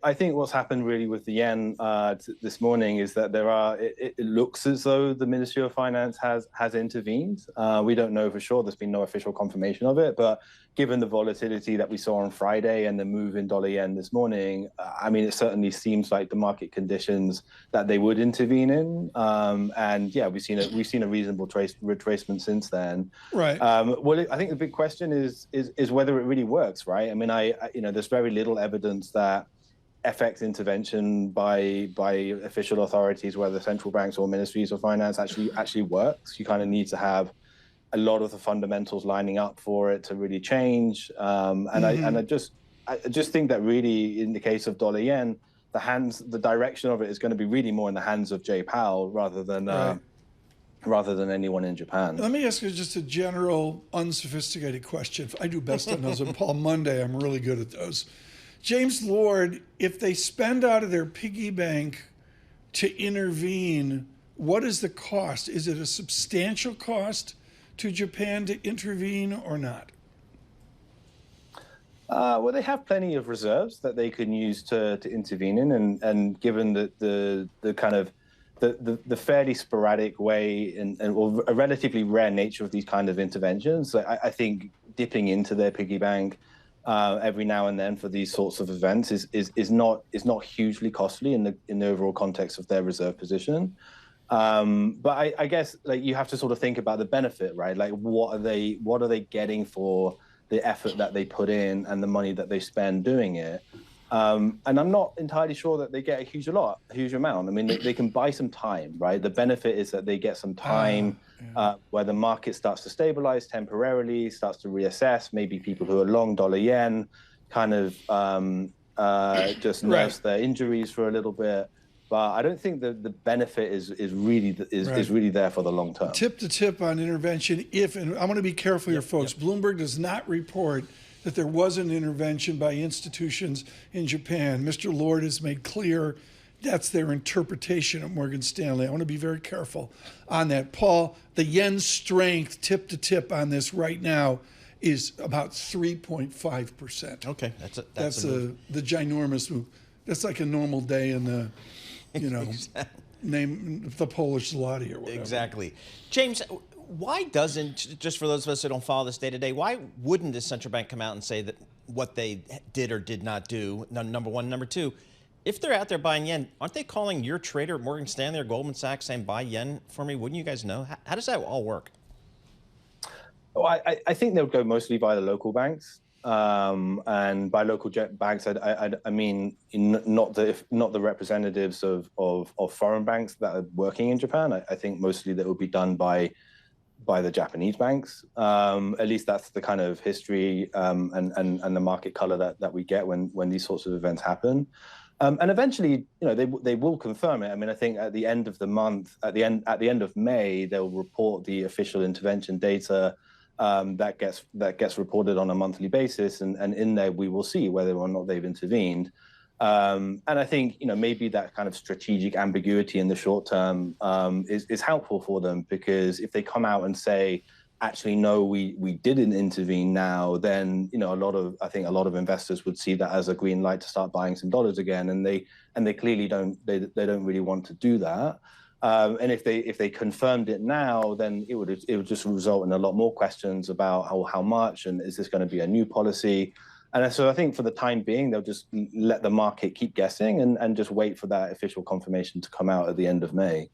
I think what's happened really with the yen this morning is that it looks as though the Ministry of Finance has intervened. We don't know for sure. There's been no official confirmation of it, but given the volatility that we saw on Friday and the move in dollar yen this morning, I mean, it certainly seems like the market conditions that they would intervene in. And yeah, we've seen a reasonable retracement since then. Right. Well, I think the big question is whether it really works, right? I mean, there's very little evidence that FX intervention by official authorities, whether central banks or ministries of finance, actually works. You kind of need to have a lot of the fundamentals lining up for it to really change. I just think that really, in the case of dollar yen, the direction of it is going to be really more in the hands of Jay Powell rather than anyone in Japan. Let me ask you just a general, unsophisticated question. I do best on those on Palm Monday. I'm really good at those. James Lord, if they spend out of their piggy bank to intervene, what is the cost? Is it a substantial cost to Japan to intervene or not? Well, they have plenty of reserves that they can use to intervene in, and given that the kind of the fairly sporadic way and a relatively rare nature of these kind of interventions, I think dipping into their piggy bank every now and then for these sorts of events is not hugely costly in the overall context of their reserve position. But I guess like you have to sort of think about the benefit, right? Like what are they getting for the effort that they put in and the money that they spend doing it? And I'm not entirely sure that they get a huge amount. I mean, they can buy some time, right? The benefit is that they get some time where the market starts to stabilize temporarily, starts to reassess. Maybe people who are long dollar yen kind of just nurse their injuries for a little bit. But I don't think the benefit is really there for the long term. Tip to tip on intervention. And I'm going to be careful here, folks. Bloomberg does not report that there was an intervention by institutions in Japan. Mr. Lord has made clear that's their interpretation of Morgan Stanley. I want to be very careful on that. Paul, the yen strength tip to tip on this right now is about 3.5%. Okay, that's the ginormous move. That's like a normal day in the, name the Polish zloty or whatever. Exactly. James, why doesn't, just for those of us who don't follow this day to day, why wouldn't the central bank come out and say that what they did or did not do, number one? Number two, if they're out there buying yen, aren't they calling your trader at Morgan Stanley or Goldman Sachs saying, buy yen for me? Wouldn't you guys know? How does that all work? Well, I think they'll go mostly by the local banks. And by local banks, I mean not the representatives of foreign banks that are working in Japan. I think mostly that would be done by the Japanese banks. At least that's the kind of history and the market color that we get when these sorts of events happen. And eventually, they will confirm it. I mean, I think at the end of the month, at the end of May, they'll report the official intervention data that gets reported on a monthly basis, and in there we will see whether or not they've intervened. And I think maybe that kind of strategic ambiguity in the short term is helpful for them, because if they come out and say, actually no, we didn't intervene now, then a lot of investors would see that as a green light to start buying some dollars again, and they clearly don't really want to do that. And if they confirmed it now, then it would just result in a lot more questions about how much, and is this going to be a new policy? And so I think for the time being, they'll just let the market keep guessing and just wait for that official confirmation to come out at the end of May.